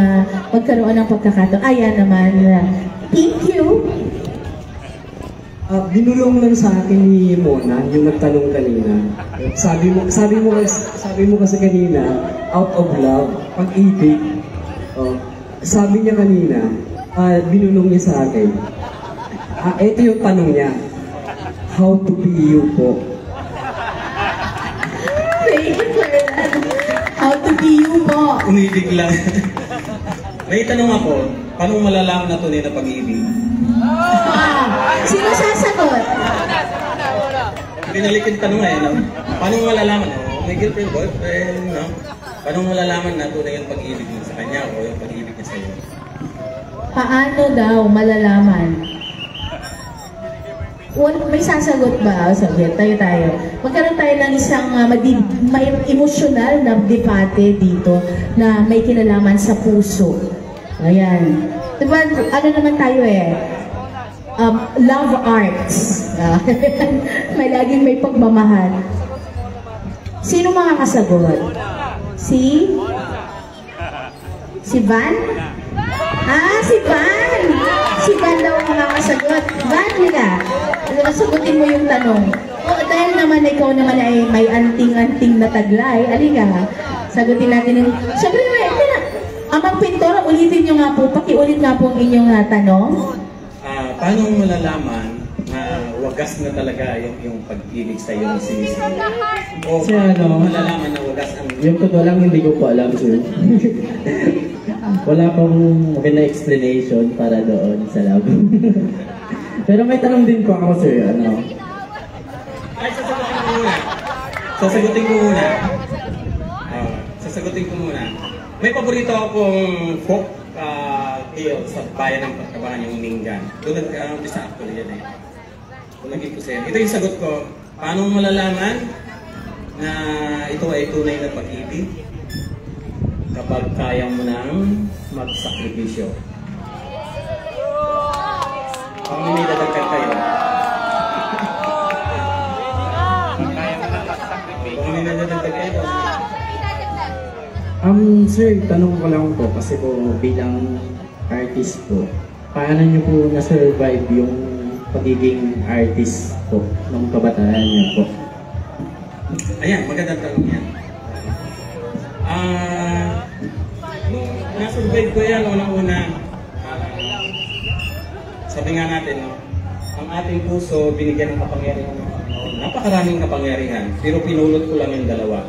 magkaroon ng pagkakataon. Ayan naman. Thank you. Binulong lang sa akin ni Mona yung nagtanong kanina. Sabi mo kasi kanina, out of love, pag-ibig. Sabi niya kanina, binulong niya sa akin. Ito yung tanong niya. How to be you po? Thank you for that. How to be you po. Umibig lang. May tanong ako, paano malalaman na tunay na pag-ibig? Sino sasagot? Binalik yung tanong no? Paano malalaman? May girlfriend, boyfriend, no? Paano malalaman na tunay yung pag-ibig mo sa kanya o yung pag-ibig niya sa iyo? Paano daw malalaman? May sasagot ba? Sabi, tayo. Magkaroon tayo ng isang may emosyonal na debate dito na may kinalaman sa puso. Ayan. Diba, ano naman tayo love arts. May laging may pagmamahal. Sino makakasagot? Si Van? Si Van! Si Van daw ang makakasagot. Van, halika. Sagutin mo yung tanong. Dahil naman ikaw naman ay may anting-anting na taglay, halika. Sagutin natin yung... Siyempre, Amang Pintor, ulitin nyo nga po, pakiulit nga po ang inyong tanong. Paano malalaman na wagas na talaga yung pag-ibig sa iyo ng sinisig? O paano malalaman na wagas ang... Yung totoo lang, hindi ko po alam, sir. Wala pang maganda explanation para doon sa love. Pero may tanong din po ako, sir. Ay, sasagutin ko muna. May paborito akong folk tale sa bayan ng Pagkabahan, yung Mingan. Doon nag-umpisa actually yan Doon naging kusin. Ito yung sagot ko. Paano malalaman na ito ay tunay na pag-ibig? Kapag kaya mo nang magsakripisyo. Kung may dadagdag kayo. Kung may dadagdag kayo. Sir, tanong ko lang po kasi po bilang artist po, paano niyo po na-survive yung pagiging artist po nung kabataan niyo po? Ayan, magandang tanong yan. Na-survive ko yan unang-una. Sabi nga natin, ang ating puso binigyan ng kapangyarihan ng Panginoon. Napakaraming kapangyarihan, pero pinulot ko lang yung dalawa.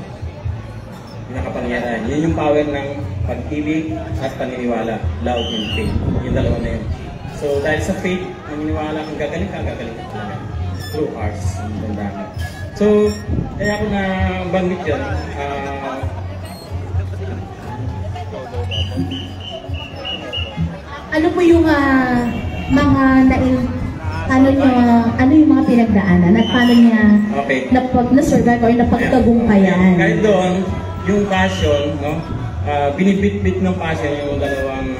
Nakapangyarihan. Yun yung power ng pag-ibig at paniniwala. Love and faith. Yung dalawa na yun. So, dahil sa faith, maniniwala kung gagaling ka talaga. True hearts. So, kaya ako na banggit yun. Ano po yung mga ano yung mga pinagdaanan at paano niya na-survive or napagtagumpayan? Kahit doon, yung passion, no? Binibit-bit ng passion yung dalawang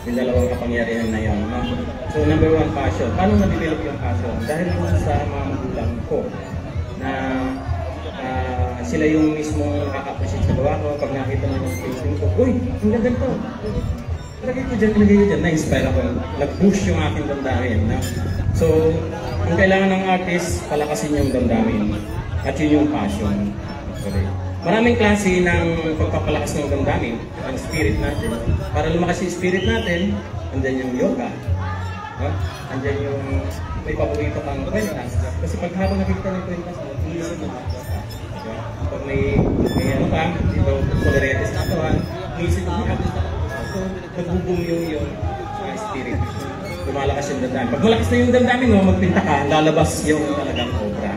yung dalawang kapangyarihan na yun, no? So number one, passion. Paano na-develop yung passion? Dahil sa mga magulang ko na sila yung mismong nakaka-appreciate sa gawa ko. Pag nakita mo yung painting ko, uy, ang ganda to. Lagay ko dyan, na-inspire ako. Nag-push yung aking damdamin, no? So, ang kailangan ng artist, palakasin yung damdamin. At yun yung passion. Okay. Maraming klase ng pagpapalakas ng damdamin, ang spirit natin. Para lumakas yung spirit natin, andyan yung yoga. Andyan yung may paborito kang kwentas. Kasi pag habang nakikita ng kwentas, iisip mo. Pag may ano ka, dito, tolerete sa katawan, iisip mo, so, nagbubong yung spirit. Lumalakas yung damdamin. Pag malakas na yung damdamin mo, magpinta ka, lalabas yung talagang obra.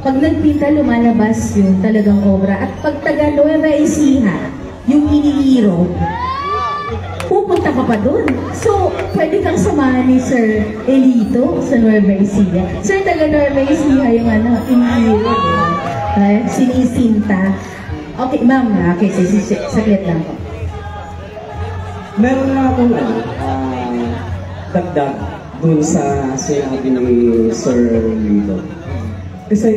Pag nagpinta, lumalabas yung talagang obra. At pag taga Nueva Ecija, yung iniiro, pupunta ka pa doon. So, pwede kang samahan ni Sir Elito sa Nueva Ecija. Sir, taga Nueva Ecija yung iniiro. Sinisinta. Okay, ma'am. Okay, saglit lang po. Meron na akong dagdag dun sa sinabi ni Sir Lito. Kasi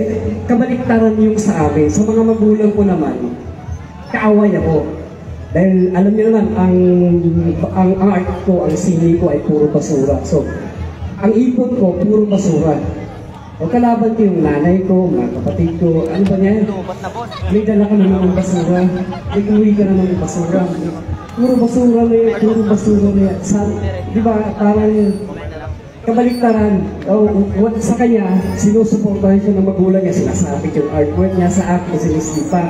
kabaliktaran yung sa amin. Sa mga magulang ko naman, kaaway ako. Dahil alam niyo naman, ang art ko, ang sini ko ay puro basura. So, ang ipon ko, puro basura. O kalaban ko yung nanay ko, mga kapatid ko, ano ba niya? May dala ka naman ng basura. May uwi ka naman ng basura. Puro basura na yan, puro basura na yan. Di ba, parang kabaliktaran. Sa kanya, sinusuportahan siya ng magulang niya, sinasabit yung artwork niya, sa akin sinisipa.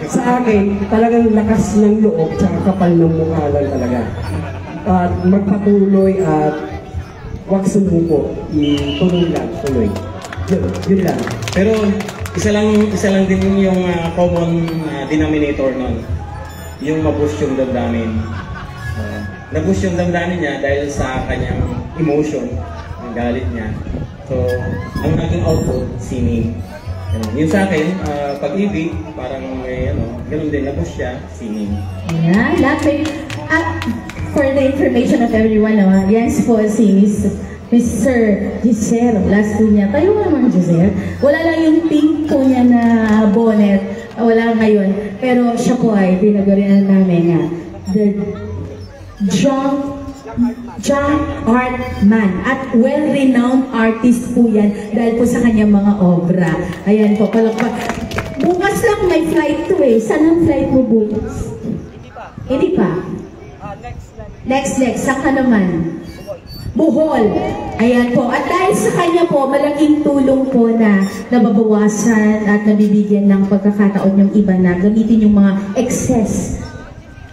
Sa akin, talagang lakas ng loob, tsaka kapal ng mukha lang talaga. At magpatuloy at huwag sumuko, ituloy lang, tuloy. Yun lang. Pero isa lang din yung common denominator nun. Yung ma-boost yung damdamin. Na-boost yung damdamin niya dahil sa kanyang emotion, ang galit niya. So, ang naging output, singing. Yung sa akin, pag-ibig, parang may ganun din, na-boost siya, singing. Yeah, laughing. For the information of everyone, yes po si Mr. Giselle, last po niya. Tayo naman, Giselle. Wala lang yung pink po niya na bonnet. Wala ngayon. Pero siya po ay pinagurian namin nga. The John Art Man. At well-renowned artist po yan dahil po sa kanyang mga obra. Ayan po, palakpak. Bukas lang may flight to eh. Saan ang flight mo bukas? Hindi pa. Next. Saan ka naman? Bohol. Ayan po. At dahil sa kanya po, malaking tulong po na nababawasan at nabibigyan ng pagkakataon yung iba na gamitin yung mga excess.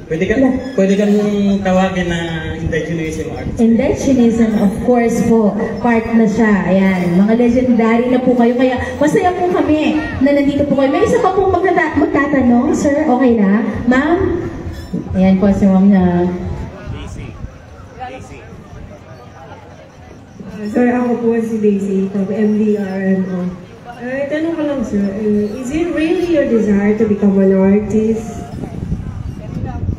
Pwede kang tawagin na indigenism artist. Indigenism, of course po. Part na siya. Ayan. Mga legendary na po kayo. Kaya masaya po kami na nandito po kayo. May isa pa po magtatanong, sir. Okay na? Ma'am? Ayan po si ma'am na... Sir, ako po si Daisy from MDRMO. Tanong ko lang, sir, is it really your desire to become an artist?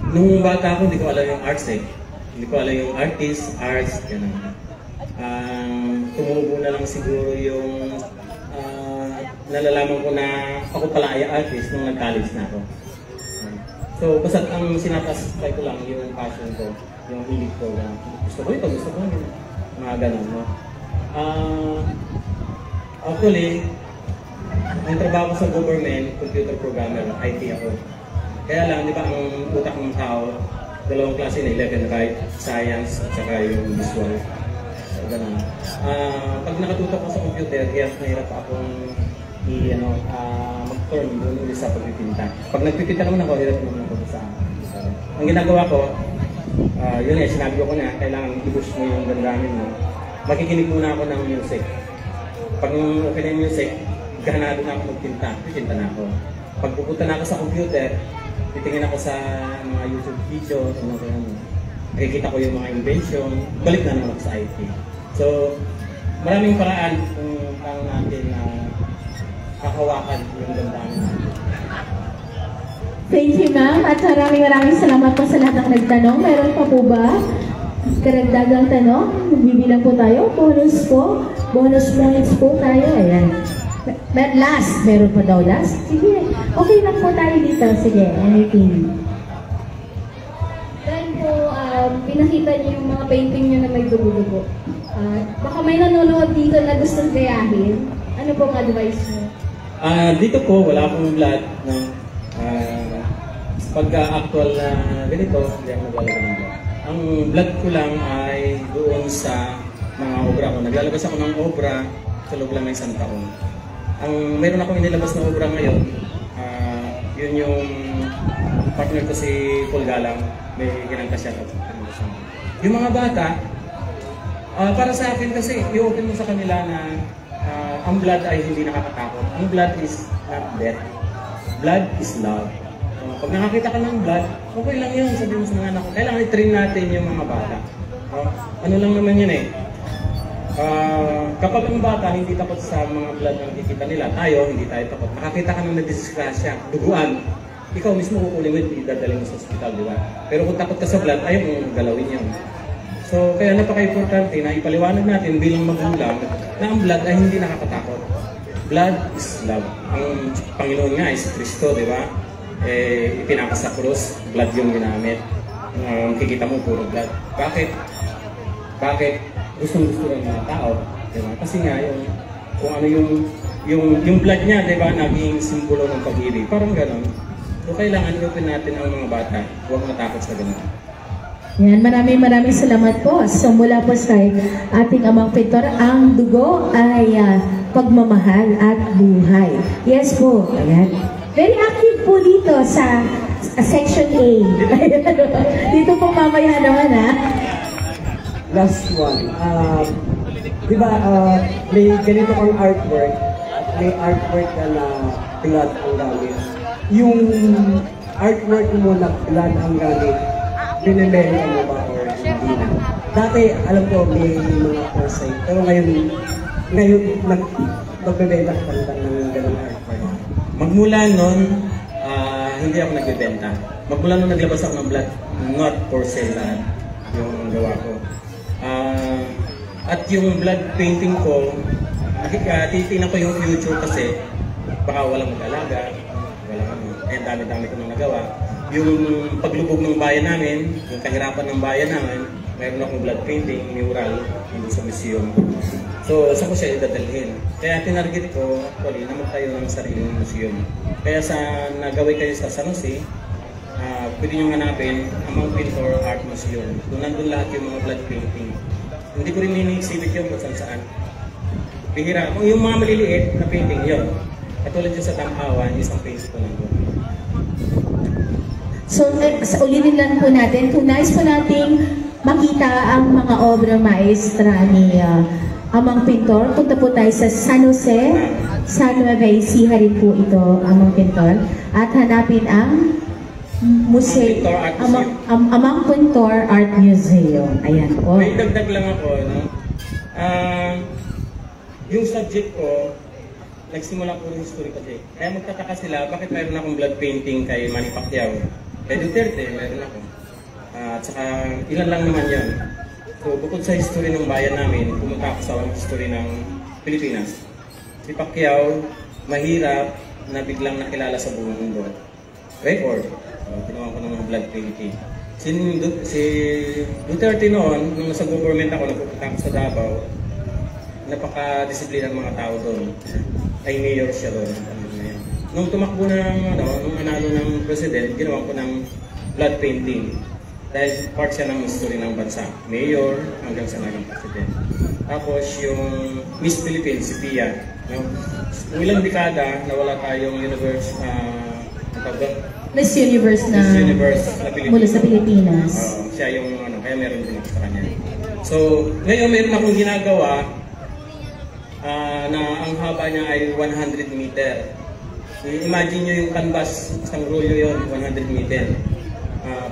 Nung bata ako, hindi ko alam yung arts eh. Hindi ko alam yung arts, gano'n. Tumubo na lang siguro yung nalalaman ko na ako pala ay artist nung nag-college na ako. So, basta ang sinapasipay ko lang yung passion ko, yung hilig ko. Gusto ko ito, gusto ko ito. Mga ganun, no? Actually, ang trabaho ko sa government, computer programmer, IT ako. Kaya lang, di ba, ang utak ng tao, dalawang klase na 11, right? Science at saka yung visual. So, ganun. Pag nakatutok ko sa computer, hirap na hirap akong mag-turn doon ulit sa pagpipinta. Pag nagpipinta naman ako, hirap naman ako sa ang ginagawa ko, yun eh, sinabi ko na, kailangan i-boost mo yung damdamin mo. Makikinig muna ako ng music. Pag okay na yung music, ganado na ako magpinta. Pipinta na ako. Pag pupunta na ako sa computer, titingin ako sa mga YouTube videos, nakikita ko yung mga invention, balik na naman ako sa IT. So, maraming paraan kung paano natin kakawakan yung damdamin natin. Thank you, ma'am. At maraming salamat po sa lahat ng nagtanong. Meron pa po ba karagdagang tanong? Bibilang po tayo. Bonus po. Bonus points po tayo. Ayan. Last. Meron pa daw last? Sige. Okay lang po tayo dito. Sige. Anything. Then po, pinakita niyo yung mga painting niyo na may dugo-dugo. Baka may nanonood dito na gustong gayahin. Ano pong advice niyo? Dito po, wala akong blood. No? Pagka-actual na ganito, hindi ako naglalagay ng blood. Ang blood ko lang ay doon sa mga obra ko. Naglalabas ako ng obra sa loob lang ng isang taon. Meron akong inilabas na obra ngayon. Yun yung partner ko si Paul Galang. May ginangka siya. Yung mga bata, para sa akin kasi, i-open mo sa kanila na ang blood ay hindi nakakatakot. Ang blood is not death. Blood is love. Pag nakakita ka ng blood, okay lang yun, sabi mo sa mga anak ko. Kailangan i-train natin yung mga bata. Ano lang naman yun eh. Kapag ang bata hindi takot sa mga blood na nakikita nila, tayo hindi tayo takot. Nakakita ka ng nadisgrasya, duguan, ikaw mismo kukunin mo, idadalhin mo sa ospital, di ba? Pero kung takot ka sa blood, ayaw mong galawin yan. So, kaya napaka-importante na ipaliwanag natin bilang magulang na ang blood ay hindi nakakatakot. Blood is love. Ang Panginoon nga is Kristo, di ba? Ipinakas sa krus, blood yung ginamit. Kikita mo puro blood. Bakit? Gustong-gusto ng mga tao, di ba? Kasi nga kung ano yung blood niya, di ba, naging simbolo ng pag-ibig. Parang gano'n. So kailangan i-open natin ang mga bata, huwag matakot sa gano'n. Yan, maraming salamat po. So mula po sa ating amang pintor, ang dugo ay pagmamahal at buhay. Yes po. Ayan. Very active po dito sa section A. Dito po mamaya naman Last one. Di ba, may ganito kang artwork. May artwork na blood ang gamit. Yung artwork mo na blood ang gamit, pinimenta mo ba or hindi na? Dati, alam ko, may mga foresight. Pero ngayon magbebenta ka lang ng ganang artwork. Magmula nun, hindi ako nagbebenta. Magmula nun naglabas ako ng blood, not for sale yung gawa ko. At yung blood painting ko, titignan ko yung future kasi baka walang mag-alaga, dami-dami ko nang nagawa. Yung paglubog ng bayan namin, yung kahirapan ng bayan namin, mayroon akong blood painting, mural, hindi sa museum. So, saan ko siya idadalhin? Kaya tinarget ko, actually, na magtayo ng sariling museum. Kaya sa nagawin kayo sa San Jose, pwede nyo hanapin Amang Pintor Art Museum. Doon nandun lahat yung mga blood painting. Hindi ko rin ini-exhibit yun kung saan. Bihira. Kung yung mga maliliit na painting, yun. Katulad yun sa Tamawan, isang painting ko nandun. So, ulitin lang po natin, kung nais po nating makita ang mga obra maestra ni Amang Pintor, punta po tayo sa San Jose, San Nueva Ecija rin po ito, Amang Pintor, at hanapin ang Amang Pintor Art Museum. Ayan po. May dagdag lang ako, no? Yung subject ko, nagsimula po ng history kasi. Kaya magtataka sila, bakit mayroon akong blood painting kay Manny Pacquiao? Kay Duterte, mayroon ako. At saka, ilan lang naman yan. So, bukod sa history ng bayan namin, pumunta ako sa history ng Pilipinas. Si Pacquiao, mahirap na biglang nakilala sa buong mundo. Record. Ginawa ko ng blood painting. Si Duterte noon, nung nasa government ako, nagpupunta ako sa Davao, napaka-disiplina ng mga tao doon. Ay mayor siya doon. Nung tumakbo nung nanalo ng president, ginawa ko ng blood painting. Dahil part siya ng history ng bansa. Mayor hanggang sa naging president. Tapos yung Miss Philippines, si Pia. Ilang dekada na wala tayong Miss Universe na mula sa Pilipinas. Siya yung kaya meron din ako sa kanya. So, ngayon meron akong ginagawa na ang haba niya ay 100 meter. Imagine nyo yung canvas, isang rolyo yun, 100 meter.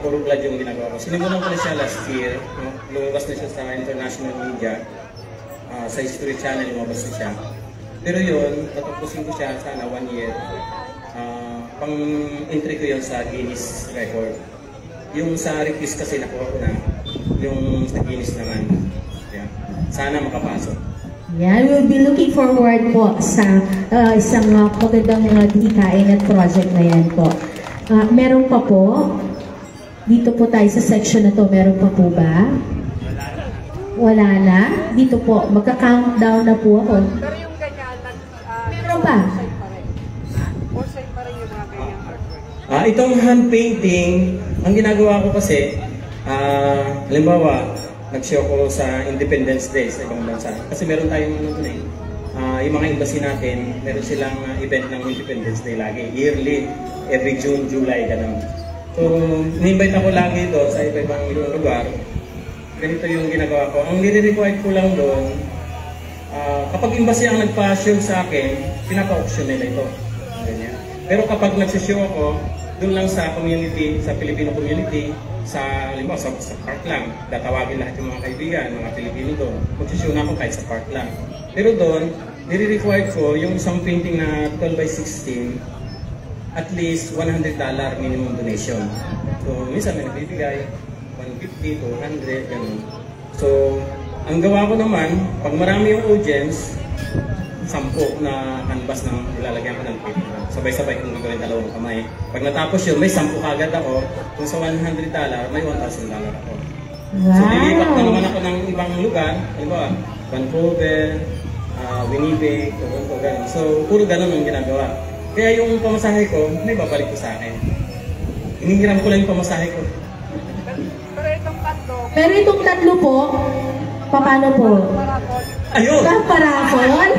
Puro blood yung ginagawa ko. Sinimulan ko na siya last year. Lumabas na siya sa international media. Sa History Channel, lumabas na siya. Pero yun, tatapusin ko siya sana 1 year. Pang-entry ko yun sa Guinness record. Yung sa request kasi nakuha ko na. Yung sa Guinness naman. Yeah. Sana makapasok. Yeah, we'll be looking forward po sa isang magandang hikain at project na yan po. Meron pa po, dito po tayo sa section na to, meron pa po ba? Wala na. Dito po, magka-countdown na po ako. Pero yung ganyan, meron pa? Foresight pa rin yung mga ganyang artwork. Itong hand painting, ang ginagawa ko kasi, halimbawa, nag-show ko sa Independence Day sa ibang bansa. Kasi meron tayong yung mga embassy natin, meron silang event ng Independence Day lagi. Yearly, every June, July, ganun. So, ni-invite ako lagi doon sa iba-ibang lugar. Ganito yung ginagawa ko. Ang nire-require ko lang doon, kapag embassy ang nagpa-show sa akin, pinapa-auction nila ito. Ganyan. Pero kapag nagsishow ako, doon lang sa community, sa Filipino community, sa park lang, tatawagin lahat yung mga kaibigan, mga Pilipino doon. Magsishow na ako kahit sa park lang. Pero doon, nire-require ko yung isang painting na 12 by 16, at least $100 minimum donation. So, minsan may nagbibigay, 150, 200, gano'n. So, ang gawa ko naman, pag marami yung audience, 10 na canvas na ilalagyan ko ng paper. Sabay-sabay kung gagawin dalawang kamay. Pag natapos yun, may 10 kagad ako. Kung sa $100, may $1,000 ako. Wow. So, lilipat na naman ako ng ibang lugar. Halimbawa, Vancouver, Winnipeg, Toronto, gano'n. So, puro gano'n ang ginagawa. Kaya yung pamasahe ko, may babalik ko sa akin. Hinihiram ko lang yung pamasahe ko. Pero itong cut Pero itong tatlo po, paano po? Ayun! Parapol?